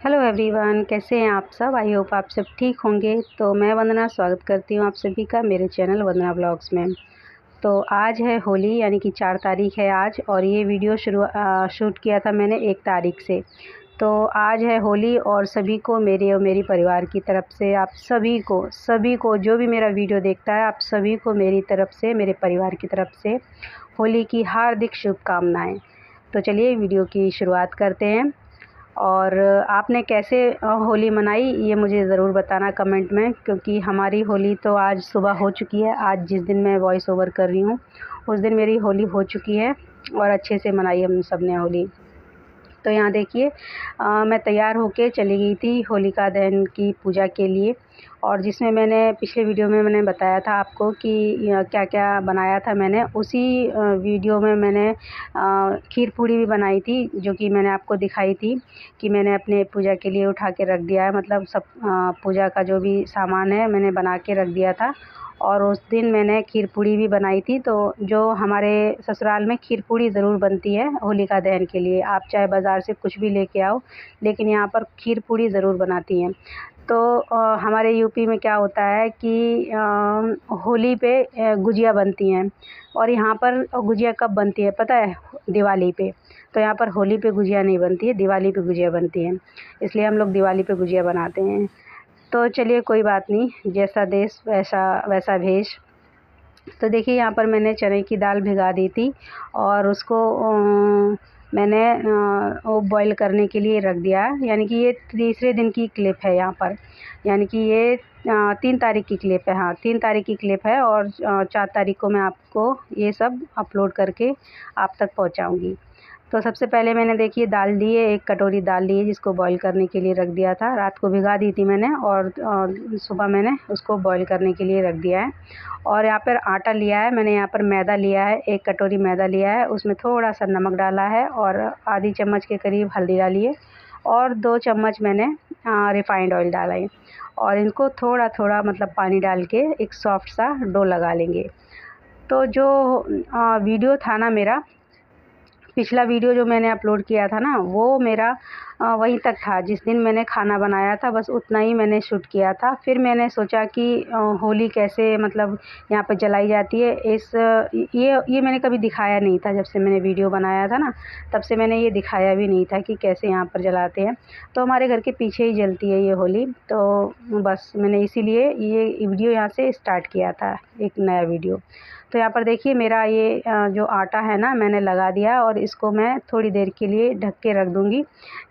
Hello everyone, कैसे हैं आप सब। आई होप आप सब ठीक होंगे। तो मैं वंदना स्वागत करती हूँ आप सभी का मेरे चैनल वंदना ब्लॉग्स में। तो आज है होली, यानी कि 4 तारीख है आज, और ये वीडियो शूट किया था मैंने 1 तारीख से। तो आज है होली और सभी को मेरे और मेरी परिवार की तरफ से, आप सभी को जो भी मेरा वीडियो देखता है, आप सभी को मेरी तरफ से, मेरे परिवार की तरफ से होली की हार्दिक शुभकामनाएँ। तो चलिए वीडियो की शुरुआत करते हैं। और आपने कैसे होली मनाई ये मुझे ज़रूर बताना कमेंट में, क्योंकि हमारी होली तो आज सुबह हो चुकी है। आज जिस दिन मैं वॉइस ओवर कर रही हूँ उस दिन मेरी होली हो चुकी है और अच्छे से मनाई हम सब ने होली। तो यहाँ देखिए, मैं तैयार होके चली गई थी होलिका दहन की पूजा के लिए, और जिसमें मैंने पिछले वीडियो में मैंने बताया था आपको कि क्या क्या बनाया था मैंने। उसी वीडियो में मैंने खीर पूड़ी भी बनाई थी, जो कि मैंने आपको दिखाई थी कि मैंने अपने पूजा के लिए उठा के रख दिया है। मतलब सब पूजा का जो भी सामान है मैंने बना के रख दिया था। और उस दिन मैंने खीर पूड़ी भी बनाई थी। तो जो हमारे ससुराल में खीर पूड़ी ज़रूर बनती है होलिका दहन के लिए, आप चाहे बाज़ार से कुछ भी लेके आओ, लेकिन यहाँ पर खीर पूड़ी ज़रूर बनाती हैं। तो हमारे यूपी में क्या होता है कि होली पे गुजिया बनती हैं, और यहाँ पर गुजिया कब बनती है पता है? दिवाली पे। तो यहाँ पर होली पे गुजिया नहीं बनती है, दिवाली पे गुजिया बनती है, इसलिए हम लोग दिवाली पे गुजिया बनाते हैं। तो चलिए कोई बात नहीं, जैसा देश वैसा वैसा भेष। तो देखिए यहाँ पर मैंने चने की दाल भिगा दी थी, और उसको मैंने वो बॉईल करने के लिए रख दिया है। यानी कि ये तीसरे दिन की क्लिप है यहाँ पर, यानी कि ये 3 तारीख की क्लिप है। हाँ, 3 तारीख की क्लिप है, और 4 तारीख को मैं आपको ये सब अपलोड करके आप तक पहुँचाऊँगी। तो सबसे पहले मैंने देखिए दाल ली है, 1 कटोरी दाल ली है, जिसको बॉईल करने के लिए रख दिया था। रात को भिगा दी थी मैंने, और सुबह मैंने उसको बॉईल करने के लिए रख दिया है। और यहाँ पर आटा लिया है मैंने, यहाँ पर मैदा लिया है, 1 कटोरी मैदा लिया है, उसमें थोड़ा सा नमक डाला है, और आधी चम्मच के करीब हल्दी डाली है, और 2 चम्मच मैंने रिफ़ाइंड ऑयल डाला है। और इनको थोड़ा थोड़ा मतलब पानी डाल के एक सॉफ्ट सा डो लगा लेंगे। तो जो वीडियो था ना मेरा, पिछला वीडियो जो मैंने अपलोड किया था ना, वो मेरा वहीं तक था। जिस दिन मैंने खाना बनाया था बस उतना ही मैंने शूट किया था। फिर मैंने सोचा कि होली कैसे मतलब यहाँ पे जलाई जाती है, ये मैंने कभी दिखाया नहीं था। जब से मैंने वीडियो बनाया था ना, तब से मैंने ये दिखाया भी नहीं था कि कैसे यहाँ पर जलाते हैं। तो हमारे घर के पीछे ही जलती है ये होली, तो बस मैंने इसीलिए ये वीडियो यहाँ से स्टार्ट किया था, एक नया वीडियो। तो यहाँ पर देखिए मेरा ये जो आटा है ना, मैंने लगा दिया, और इसको मैं थोड़ी देर के लिए ढक के रख दूँगी,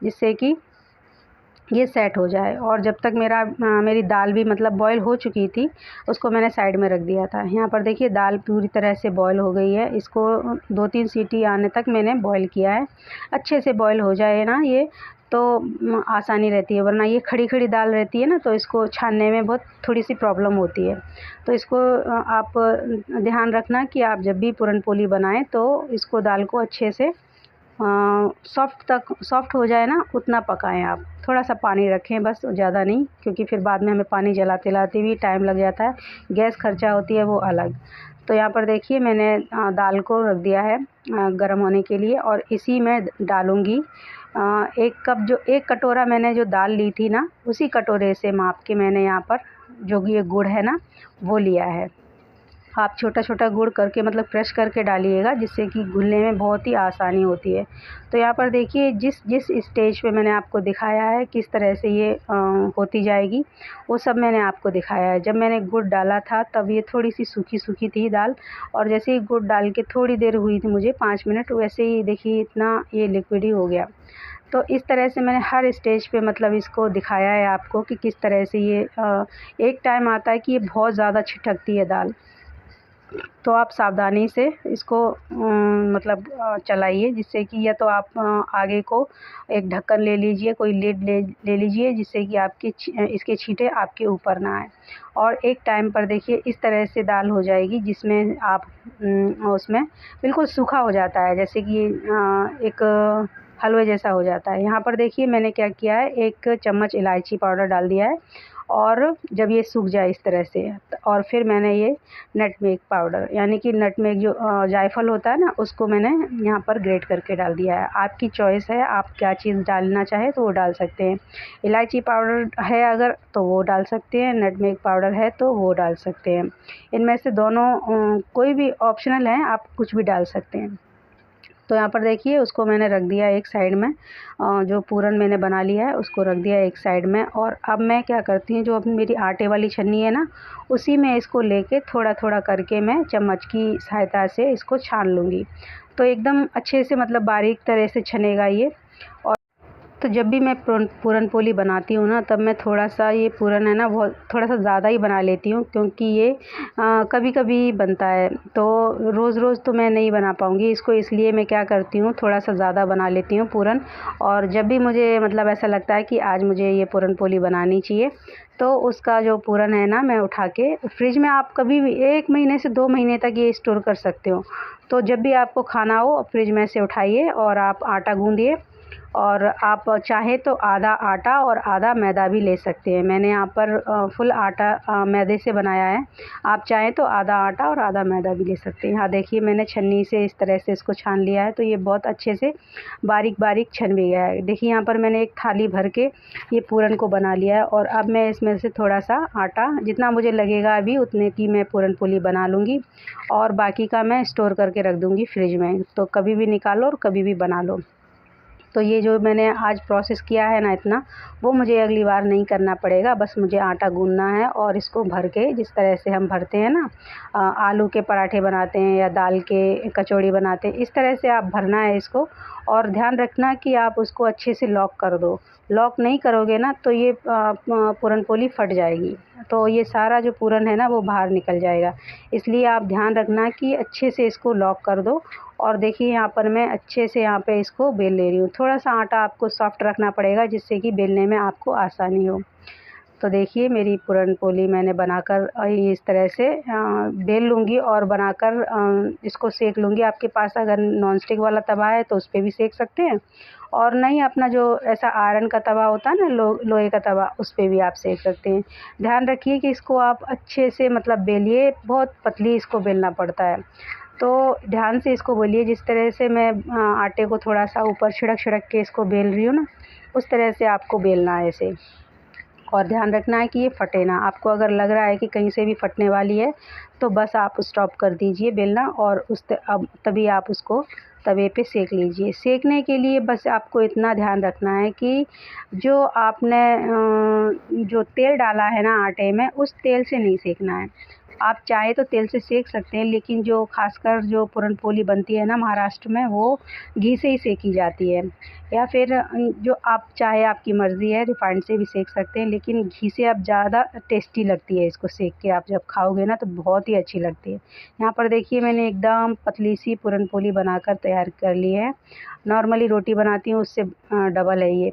जिससे कि ये सेट हो जाए। और जब तक मेरी दाल भी मतलब बॉईल हो चुकी थी, उसको मैंने साइड में रख दिया था। यहाँ पर देखिए दाल पूरी तरह से बॉईल हो गई है। इसको 2-3 सीटी आने तक मैंने बॉईल किया है। अच्छे से बॉईल हो जाए ना ये, तो आसानी रहती है, वरना ये खड़ी-खड़ी दाल रहती है ना, तो इसको छानने में बहुत थोड़ी-सी प्रॉब्लम होती है। तो इसको आप ध्यान रखना कि आप जब भी पूरन पोली बनाएँ तो इसको दाल को अच्छे से सॉफ्ट हो जाए ना, उतना पकाएं आप। थोड़ा सा पानी रखें बस, ज़्यादा नहीं, क्योंकि फिर बाद में हमें पानी जलाते भी टाइम लग जाता है, गैस खर्चा होती है वो अलग। तो यहाँ पर देखिए मैंने दाल को रख दिया है गर्म होने के लिए, और इसी में डालूँगी 1 कप, जो 1 कटोरा मैंने जो दाल ली थी ना, उसी कटोरे से माप के मैंने यहाँ पर जो ये गुड़ है ना वो लिया है। आप छोटा-छोटा गुड़ करके मतलब क्रश करके डालिएगा, जिससे कि घुलने में बहुत ही आसानी होती है। तो यहाँ पर देखिए जिस जिस स्टेज पे मैंने आपको दिखाया है किस तरह से ये होती जाएगी, वो सब मैंने आपको दिखाया है। जब मैंने गुड़ डाला था तब ये थोड़ी-सी सूखी-सूखी थी दाल, और जैसे ही गुड़ डाल के थोड़ी देर हुई थी मुझे 5 मिनट, वैसे ही देखिए इतना ये लिक्विड ही हो गया। तो इस तरह से मैंने हर स्टेज पे मतलब इसको दिखाया है आपको कि किस तरह से ये एक टाइम आता है कि ये बहुत ज़्यादा छिटकती है दाल। तो आप सावधानी से इसको मतलब चलाइए, जिससे कि या तो आप आगे को एक ढक्कन ले लीजिए, कोई लिड ले लीजिए, जिससे कि इसके छींटे आपके ऊपर ना आए। और एक टाइम पर देखिए इस तरह से दाल हो जाएगी, जिसमें आप उसमें बिल्कुल सूखा हो जाता है, जैसे कि एक हलवे जैसा हो जाता है। यहाँ पर देखिए मैंने क्या किया है, 1 चम्मच इलायची पाउडर डाल दिया है, और जब ये सूख जाए इस तरह से, और फिर मैंने ये नटमेग पाउडर यानी कि नटमेग जो जायफल होता है ना, उसको मैंने यहाँ पर ग्रेट करके डाल दिया है। आपकी चॉइस है, आप क्या चीज़ डालना चाहे तो वो डाल सकते हैं। इलायची पाउडर है अगर तो वो डाल सकते हैं, नटमेग पाउडर है तो वो डाल सकते हैं। इनमें से दोनों कोई भी ऑप्शनल है, आप कुछ भी डाल सकते हैं। तो यहाँ पर देखिए उसको मैंने रख दिया एक साइड में, जो पूरन मैंने बना लिया है उसको रख दिया एक साइड में। और अब मैं क्या करती हूँ, जो अपनी मेरी आटे वाली छन्नी है ना, उसी में इसको लेके थोड़ा थोड़ा करके मैं चम्मच की सहायता से इसको छान लूँगी। तो एकदम अच्छे से मतलब बारीक तरह से छनेगा ये। और तो जब भी मैं पूरन पोली बनाती हूँ ना, तब मैं थोड़ा सा ये पूरन है ना बहुत थोड़ा सा ज़्यादा ही बना लेती हूँ, क्योंकि ये कभी कभी बनता है तो रोज़ रोज़ तो मैं नहीं बना पाऊँगी इसको, इसलिए मैं क्या करती हूँ थोड़ा सा ज़्यादा बना लेती हूँ पूरन। और जब भी मुझे मतलब ऐसा लगता है कि आज मुझे ये पूरन पोली बनानी चाहिए, तो उसका जो पूरन है ना मैं उठा के फ्रिज में, आप कभी भी 1 महीने से 2 महीने तक ये स्टोर कर सकते हो। तो जब भी आपको खाना हो फ्रिज में से उठाइए और आप आटा गूँधिए, और आप चाहे तो आधा आटा और आधा मैदा भी ले सकते हैं। मैंने यहाँ पर फुल आटा मैदे से बनाया है, आप चाहें तो आधा आटा और आधा मैदा भी ले सकते हैं। यहाँ देखिए मैंने छन्नी से इस तरह से इसको छान लिया है, तो ये बहुत अच्छे से बारीक बारीक छन भी गया है। देखिए यहाँ पर मैंने एक थाली भर के ये पूरन को बना लिया है, और अब मैं इसमें से थोड़ा सा आटा, जितना मुझे लगेगा अभी उतने की मैं पूरन पोली बना लूँगी, और बाकी का मैं स्टोर करके रख दूँगी फ्रिज में, तो कभी भी निकालो और कभी भी बना लो। तो ये जो मैंने आज प्रोसेस किया है ना इतना, वो मुझे अगली बार नहीं करना पड़ेगा। बस मुझे आटा गूँधना है और इसको भर के, जिस तरह से हम भरते हैं ना, आलू के पराठे बनाते हैं या दाल के कचौड़ी बनाते हैं, इस तरह से आप भरना है इसको। और ध्यान रखना कि आप उसको अच्छे से लॉक कर दो। लॉक नहीं करोगे ना तो ये पूरन पोली फट जाएगी, तो ये सारा जो पूरन है ना वो बाहर निकल जाएगा। इसलिए आप ध्यान रखना कि अच्छे से इसको लॉक कर दो। और देखिए यहाँ पर मैं अच्छे से यहाँ पे इसको बेल ले रही हूँ। थोड़ा सा आटा आपको सॉफ्ट रखना पड़ेगा, जिससे कि बेलने में आपको आसानी हो। तो देखिए मेरी पूरन पोली मैंने बनाकर इस तरह से बेल लूँगी और बनाकर इसको सेक लूँगी। आपके पास अगर नॉन स्टिक वाला तवा है तो उस पे भी सेक सकते हैं, और नहीं अपना जो ऐसा आयरन का तवा होता है ना, लोहे का तवा, उस पे भी आप सेक सकते हैं। ध्यान रखिए कि इसको आप अच्छे से मतलब बेलिए, बहुत पतली इसको बेलना पड़ता है। तो ध्यान से इसको बेलिए, जिस तरह से मैं आटे को थोड़ा सा ऊपर छिड़क के इसको बेल रही हूँ ना, उस तरह से आपको बेलना है इसे। और ध्यान रखना है कि ये फटे ना। आपको अगर लग रहा है कि कहीं से भी फटने वाली है, तो बस आप स्टॉप कर दीजिए बेलना, और अब तभी आप उसको तवे पे सेक लीजिए। सेकने के लिए बस आपको इतना ध्यान रखना है कि जो आपने जो तेल डाला है ना आटे में, उस तेल से नहीं सेकना है। आप चाहे तो तेल से सेक सकते हैं, लेकिन जो खासकर जो पूरन पोली बनती है ना महाराष्ट्र में, वो घी से ही सेकी जाती है। या फिर जो आप चाहे, आपकी मर्ज़ी है, रिफाइंड से भी सेक सकते हैं, लेकिन घी से अब ज़्यादा टेस्टी लगती है। इसको सेक के आप जब खाओगे ना तो बहुत ही अच्छी लगती है। यहाँ पर देखिए मैंने एकदम पतली सी पूरन पोली बनाकर तैयार कर ली है। नॉर्मली रोटी बनाती हूँ उससे डबल है ये।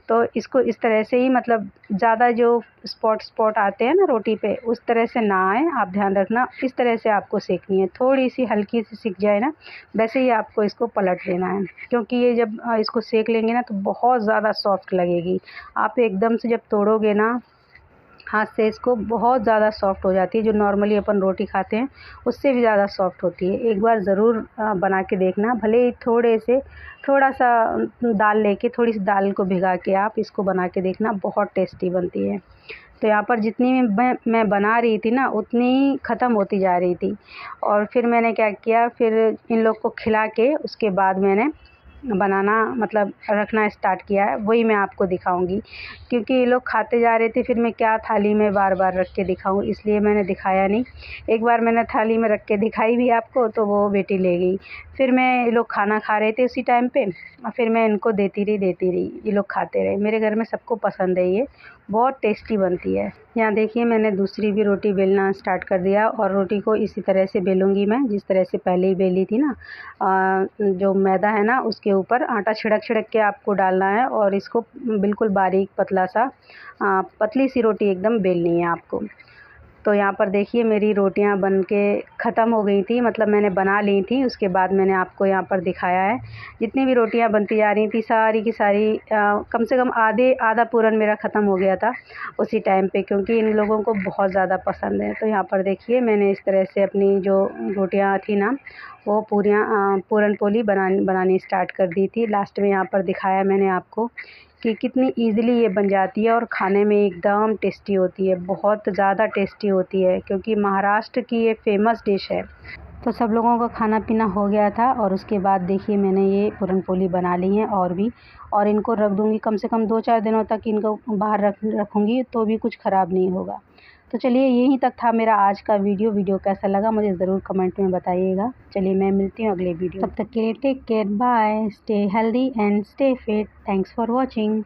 तो इसको इस तरह से ही, मतलब ज़्यादा जो स्पॉट आते हैं ना रोटी पे, उस तरह से ना आए, आप ध्यान रखना। इस तरह से आपको सेकनी है, थोड़ी सी हल्की सी सिक जाए ना, वैसे ही आपको इसको पलट देना है। क्योंकि ये जब इसको सेक लेंगे ना तो बहुत ज़्यादा सॉफ्ट लगेगी। आप एकदम से जब तोड़ोगे ना हाथ से, इसको बहुत ज़्यादा सॉफ्ट हो जाती है। जो नॉर्मली अपन रोटी खाते हैं उससे भी ज़्यादा सॉफ्ट होती है। एक बार ज़रूर बना के देखना। भले ही थोड़ा सा दाल लेके, थोड़ी सी दाल को भिगा के आप इसको बना के देखना, बहुत टेस्टी बनती है। तो यहाँ पर जितनी मैं बना रही थी ना, उतनी ही ख़त्म होती जा रही थी। और फिर मैंने क्या किया, फिर इन लोग को खिला के उसके बाद मैंने बनाना, मतलब रखना स्टार्ट किया है। वही मैं आपको दिखाऊंगी, क्योंकि ये लोग खाते जा रहे थे, फिर मैं क्या थाली में बार बार रख के दिखाऊं, इसलिए मैंने दिखाया नहीं। एक बार मैंने थाली में रख के दिखाई भी आपको, तो वो बेटी ले गई। फिर मैं, ये लोग खाना खा रहे थे उसी टाइम पे, और फिर मैं इनको देती रही, ये लोग खाते रहे। मेरे घर में सबको पसंद है, ये बहुत टेस्टी बनती है। यहाँ देखिए मैंने दूसरी भी रोटी बेलना स्टार्ट कर दिया, और रोटी को इसी तरह से बेलूँगी मैं, जिस तरह से पहले ही बेली थी ना। जो मैदा है ना उसके ऊपर आटा छिड़क के आपको डालना है, और इसको बिल्कुल बारीक पतला सा पतली सी रोटी एकदम बेलनी है आपको। तो यहाँ पर देखिए मेरी रोटियाँ बन के ख़त्म हो गई थी, मतलब मैंने बना ली थी। उसके बाद मैंने आपको यहाँ पर दिखाया है, जितनी भी रोटियाँ बनती जा रही थी सारी की सारी कम से कम आधा पूरन मेरा ख़त्म हो गया था उसी टाइम पे, क्योंकि इन लोगों को बहुत ज़्यादा पसंद है। तो यहाँ पर देखिए मैंने इस तरह से अपनी जो रोटियाँ थी ना वो पूरन पोली बनानी स्टार्ट कर दी थी। लास्ट में यहाँ पर दिखाया मैंने आपको कि कितनी ईज़िली ये बन जाती है और खाने में एकदम टेस्टी होती है, बहुत ज़्यादा टेस्टी होती है, क्योंकि महाराष्ट्र की ये फ़ेमस डिश है। तो सब लोगों का खाना पीना हो गया था और उसके बाद देखिए मैंने ये पूरन पोली बना ली है और भी, और इनको रख दूँगी कम से कम 2-4 दिनों तक, इनको बाहर रखूँगी तो भी कुछ ख़राब नहीं होगा। तो चलिए यहीं तक था मेरा आज का वीडियो कैसा लगा मुझे ज़रूर कमेंट में बताइएगा। चलिए मैं मिलती हूँ अगले वीडियो, तब तक के लिए take care, bye, stay healthy and stay fit. Thanks for watching.